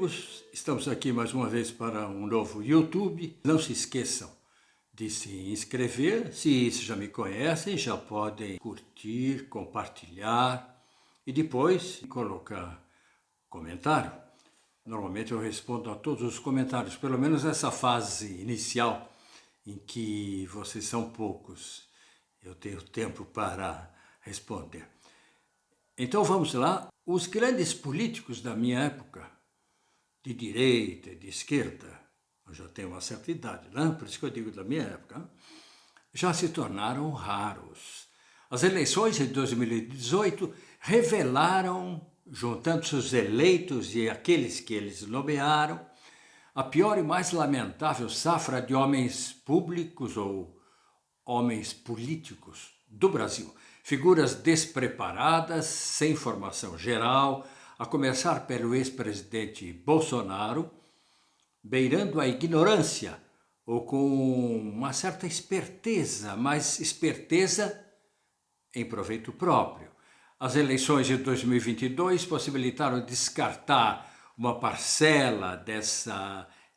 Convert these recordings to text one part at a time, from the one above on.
amigos, estamos aqui mais uma vez para um novo YouTube. Não se esqueçam de se inscrever. Se já me conhecem, já podem curtir, compartilhar e depois colocar comentário. Normalmente eu respondo a todos os comentários, pelo menos essa fase inicial em que vocês são poucos. Eu tenho tempo para responder. Então vamos lá. Os grandes políticos da minha época, de direita e de esquerda, eu já tenho uma certa idade, né? Por isso que eu digo da minha época, já se tornaram raros. As eleições de 2018 revelaram, juntando-se os eleitos e aqueles que eles nomearam, a pior e mais lamentável safra de homens públicos ou homens políticos do Brasil. Figuras despreparadas, sem formação geral, a começar pelo ex-presidente Bolsonaro, beirando a ignorância ou com uma certa esperteza, mas esperteza em proveito próprio. As eleições de 2022 possibilitaram descartar uma parcela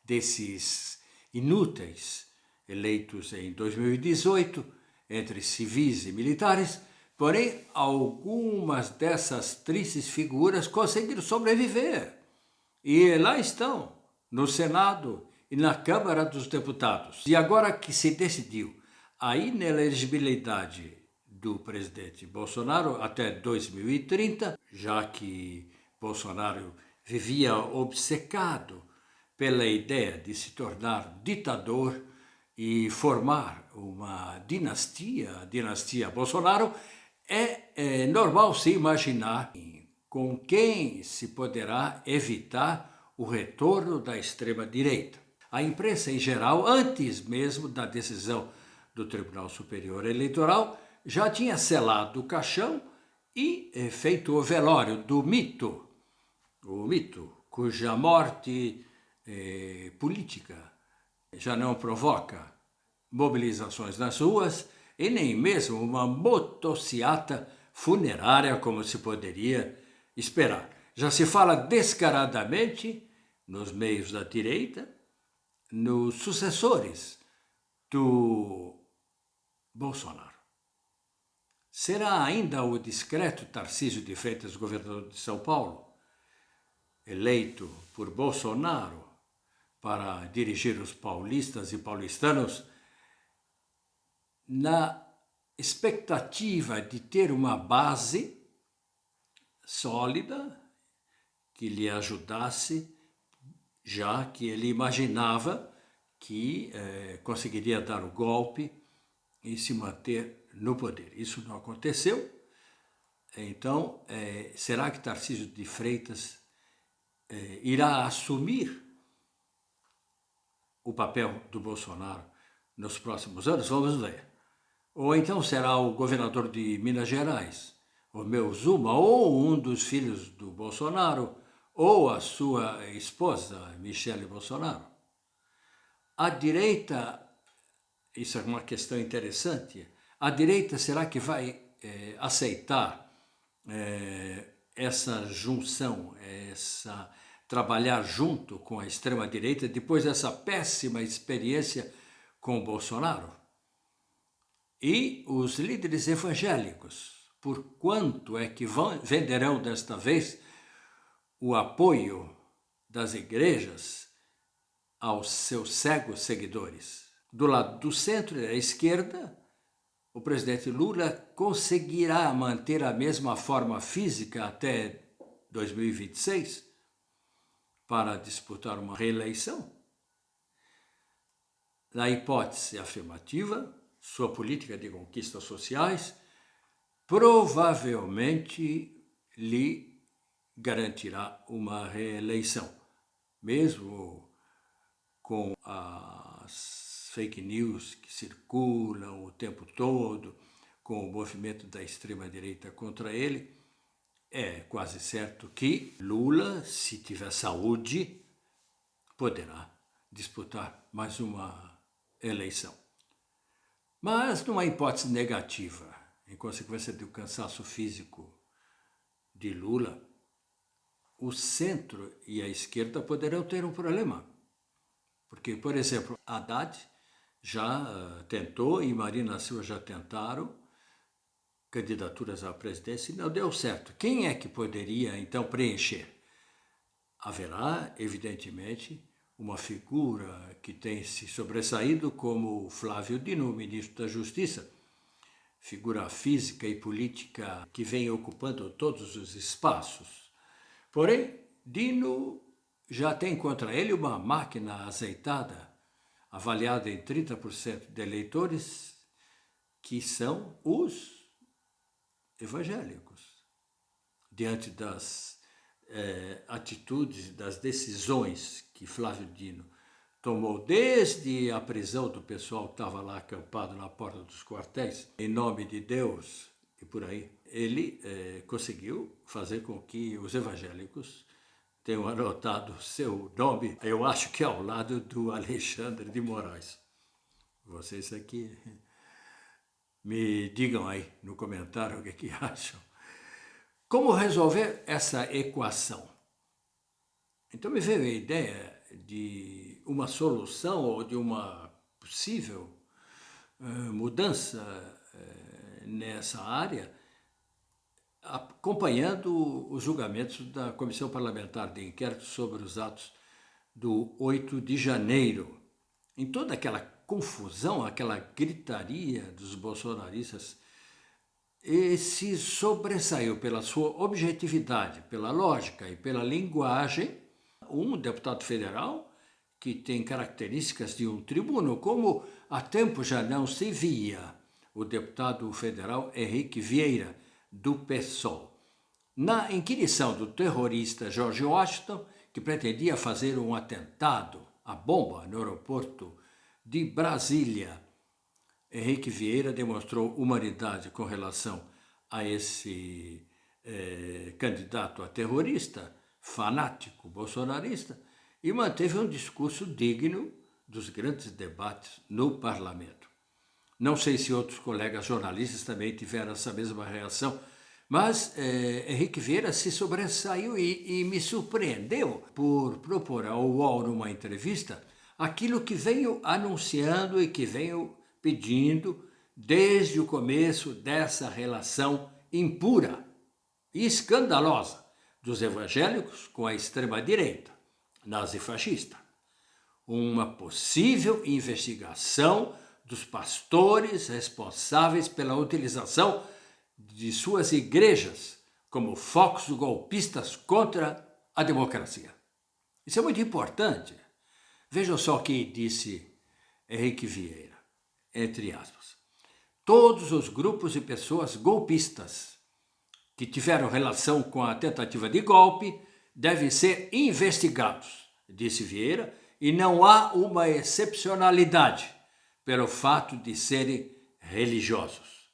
desses inúteis eleitos em 2018, entre civis e militares, porém, algumas dessas tristes figuras conseguiram sobreviver. E lá estão, no Senado e na Câmara dos Deputados. E agora que se decidiu a inelegibilidade do presidente Bolsonaro até 2030, já que Bolsonaro vivia obcecado pela ideia de se tornar ditador e formar uma dinastia, a dinastia Bolsonaro, é normal se imaginar com quem se poderá evitar o retorno da extrema-direita. A imprensa em geral, antes mesmo da decisão do Tribunal Superior Eleitoral, já tinha selado o caixão e feito o velório do mito, o mito cuja morte política já não provoca mobilizações nas ruas e nem mesmo uma motociata funerária como se poderia esperar. Já se fala descaradamente nos meios da direita, nos sucessores do Bolsonaro. Será ainda o discreto Tarcísio de Freitas, governador de São Paulo, eleito por Bolsonaro para dirigir os paulistas e paulistanos, na expectativa de ter uma base sólida que lhe ajudasse, já que ele imaginava que conseguiria dar o golpe e se manter no poder. Isso não aconteceu. Então, será que Tarcísio de Freitas irá assumir o papel do Bolsonaro nos próximos anos? Vamos ver. Ou então será o governador de Minas Gerais, o meu Zuma, ou um dos filhos do Bolsonaro, ou a sua esposa, Michele Bolsonaro. A direita, isso é uma questão interessante, a direita será que vai aceitar essa junção, trabalhar junto com a extrema-direita depois dessa péssima experiência com o Bolsonaro? E os líderes evangélicos, por quanto é que venderão desta vez o apoio das igrejas aos seus cegos seguidores? Do lado do centro e da esquerda, o presidente Lula conseguirá manter a mesma forma física até 2026 para disputar uma reeleição? Na hipótese afirmativa, sua política de conquistas sociais provavelmente lhe garantirá uma reeleição, mesmo com as fake news que circulam o tempo todo, com o movimento da extrema-direita contra ele. É quase certo que Lula, se tiver saúde, poderá disputar mais uma eleição. Mas numa hipótese negativa, em consequência do cansaço físico de Lula, o centro e a esquerda poderão ter um problema. Porque, por exemplo, Haddad já tentou e Marina Silva já tentaram candidaturas à presidência e não deu certo. Quem é que poderia, então, preencher? Haverá, evidentemente, uma figura que tem se sobressaído como Flávio Dino, ministro da Justiça, figura física e política que vem ocupando todos os espaços. Porém, Dino já tem contra ele uma máquina azeitada, avaliada em 30% de eleitores, que são os evangélicos. Diante das atitudes, das decisões que Flávio Dino tomou desde a prisão do pessoal que estava lá acampado na porta dos quartéis, em nome de Deus e por aí, ele conseguiu fazer com que os evangélicos tenham anotado seu nome, eu acho que ao lado do Alexandre de Moraes. Vocês aqui me digam aí no comentário o que acham. Como resolver essa equação? Então me veio a ideia de uma solução ou de uma possível mudança nessa área, acompanhando os julgamentos da Comissão Parlamentar de Inquérito sobre os atos do 8 de janeiro. Em toda aquela confusão, aquela gritaria dos bolsonaristas, se sobressaiu pela sua objetividade, pela lógica e pela linguagem, um deputado federal que tem características de um tribuno, como há tempo já não se via, o deputado federal Henrique Vieira, do PSOL. Na inquirição do terrorista George Washington, que pretendia fazer um atentado à bomba no aeroporto de Brasília, Henrique Vieira demonstrou humanidade com relação a esse candidato a terrorista, fanático bolsonarista, e manteve um discurso digno dos grandes debates no parlamento. Não sei se outros colegas jornalistas também tiveram essa mesma reação, mas Henrique Vieira se sobressaiu e me surpreendeu por propor ao UOL, numa entrevista, aquilo que venho anunciando e que venho pedindo desde o começo dessa relação impura e escandalosa dos evangélicos com a extrema-direita, nazifascista. Uma possível investigação dos pastores responsáveis pela utilização de suas igrejas como focos golpistas contra a democracia. Isso é muito importante. Vejam só o que disse Henrique Vieira, entre aspas. Todos os grupos e pessoas golpistas que tiveram relação com a tentativa de golpe devem ser investigados, disse Vieira, e não há uma excepcionalidade pelo fato de serem religiosos.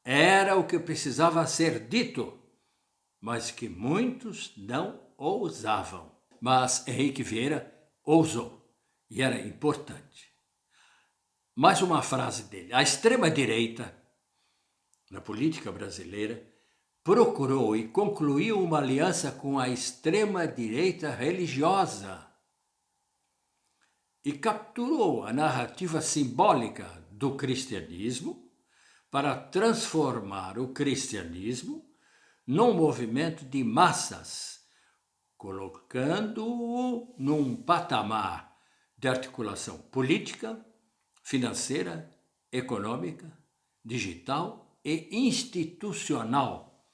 Era o que precisava ser dito, mas que muitos não ousavam. Mas Henrique Vieira ousou, e era importante. Mais uma frase dele. A extrema-direita, na política brasileira, procurou e concluiu uma aliança com a extrema-direita religiosa e capturou a narrativa simbólica do cristianismo para transformar o cristianismo num movimento de massas, colocando-o num patamar de articulação política, financeira, econômica, digital e institucional,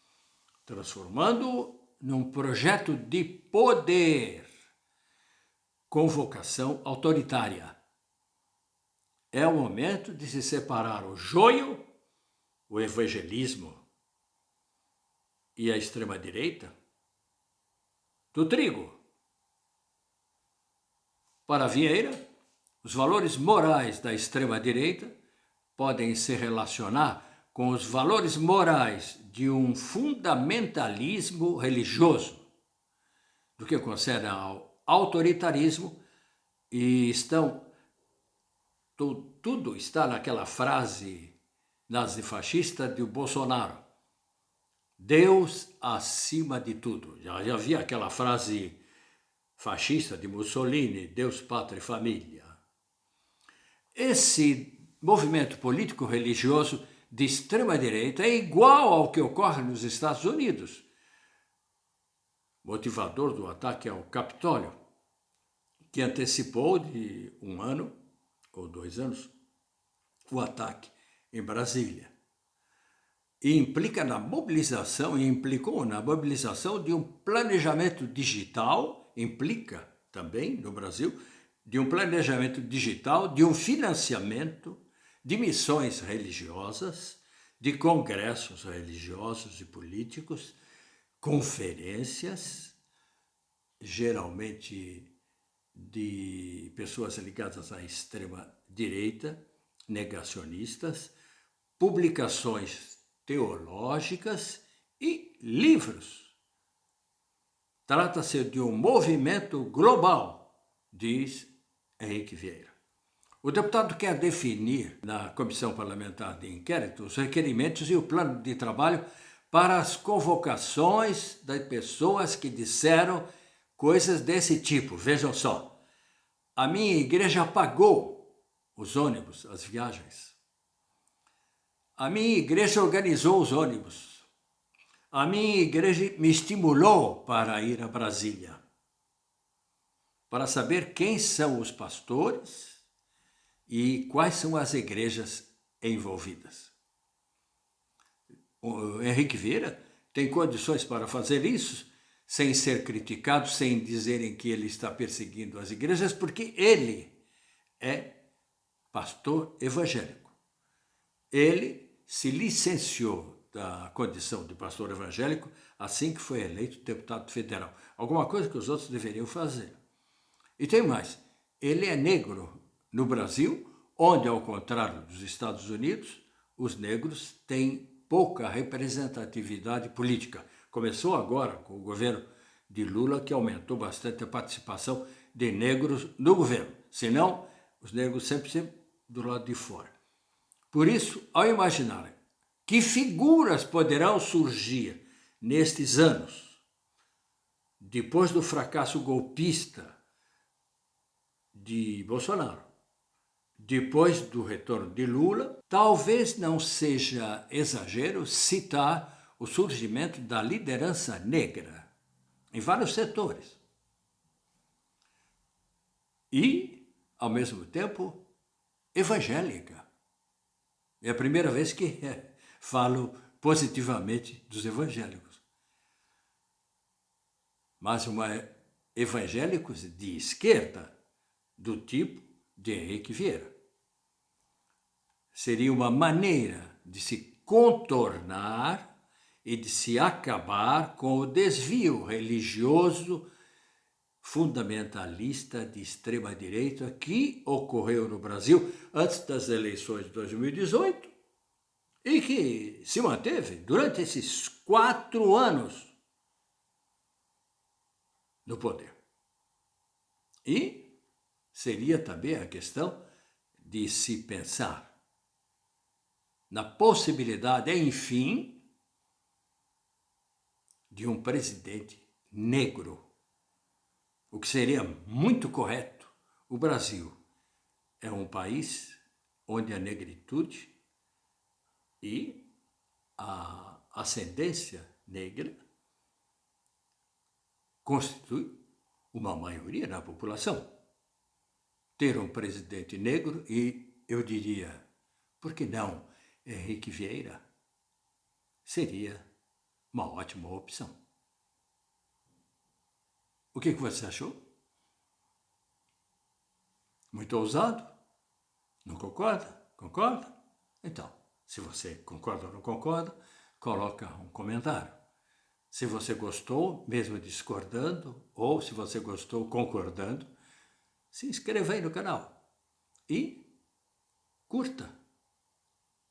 transformando-o num projeto de poder com vocação autoritária. É o momento de se separar o joio, o evangelismo e a extrema-direita do trigo. Para Vieira, os valores morais da extrema-direita podem se relacionar com os valores morais de um fundamentalismo religioso, do que concerne ao autoritarismo, e tudo está naquela frase nazifascista de Bolsonaro. Deus acima de tudo. Já havia aquela frase fascista de Mussolini, Deus, Pátria e Família. Esse movimento político-religioso de extrema-direita é igual ao que ocorre nos Estados Unidos. Motivador do ataque ao Capitólio, que antecipou de 1 ano ou 2 anos o ataque em Brasília. E implicou na mobilização de um planejamento digital, implica também no Brasil, de um planejamento digital, de um financiamento de missões religiosas, de congressos religiosos e políticos, conferências, geralmente de pessoas ligadas à extrema-direita, negacionistas, publicações teológicas e livros. Trata-se de um movimento global, diz Henrique Vieira. O deputado quer definir na Comissão Parlamentar de Inquérito os requerimentos e o plano de trabalho para as convocações das pessoas que disseram coisas desse tipo. Vejam só, a minha igreja pagou os ônibus, as viagens. A minha igreja organizou os ônibus. A minha igreja me estimulou para ir a Brasília, para saber quem são os pastores e quais são as igrejas envolvidas. O Henrique Vieira tem condições para fazer isso, sem ser criticado, sem dizerem que ele está perseguindo as igrejas, porque ele é pastor evangélico. Ele se licenciou da condição de pastor evangélico assim que foi eleito deputado federal. Alguma coisa que os outros deveriam fazer. E tem mais, ele é negro no Brasil, onde, ao contrário dos Estados Unidos, os negros têm pouca representatividade política. Começou agora com o governo de Lula, que aumentou bastante a participação de negros no governo. Senão, os negros sempre do lado de fora. Por isso, ao imaginar que figuras poderão surgir nestes anos, depois do fracasso golpista de Bolsonaro, depois do retorno de Lula, talvez não seja exagero citar o surgimento da liderança negra em vários setores. E, ao mesmo tempo, evangélica. É a primeira vez que falo positivamente dos evangélicos. Mas evangélicos de esquerda, do tipo de Henrique Vieira. Seria uma maneira de se contornar e de se acabar com o desvio religioso fundamentalista de extrema-direita que ocorreu no Brasil antes das eleições de 2018 e que se manteve durante esses 4 anos no poder. E seria também a questão de se pensar na possibilidade, enfim, de um presidente negro, o que seria muito correto. O Brasil é um país onde a negritude e a ascendência negra constitui uma maioria na população. Ter um presidente negro e, eu diria, por que não Henrique Vieira, seria uma ótima opção. O que você achou? Muito ousado? Não concorda? Concorda? Então, se você concorda ou não concorda, coloca um comentário. Se você gostou, mesmo discordando, ou se você gostou concordando, se inscreva aí no canal e curta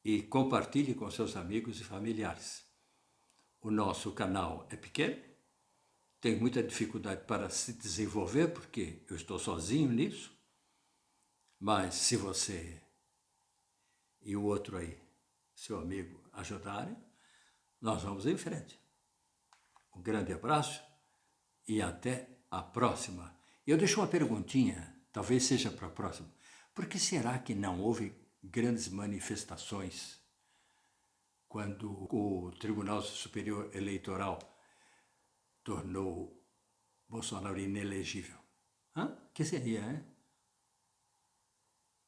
e compartilhe com seus amigos e familiares. O nosso canal é pequeno, tem muita dificuldade para se desenvolver, porque eu estou sozinho nisso, mas se você e o outro aí, seu amigo, ajudarem, nós vamos em frente. Um grande abraço e até a próxima. Eu deixo uma perguntinha, talvez seja para a próxima. Por que será que não houve grandes manifestações quando o Tribunal Superior Eleitoral tornou Bolsonaro inelegível? Que seria, hein?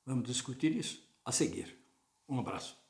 Vamos discutir isso a seguir. Um abraço.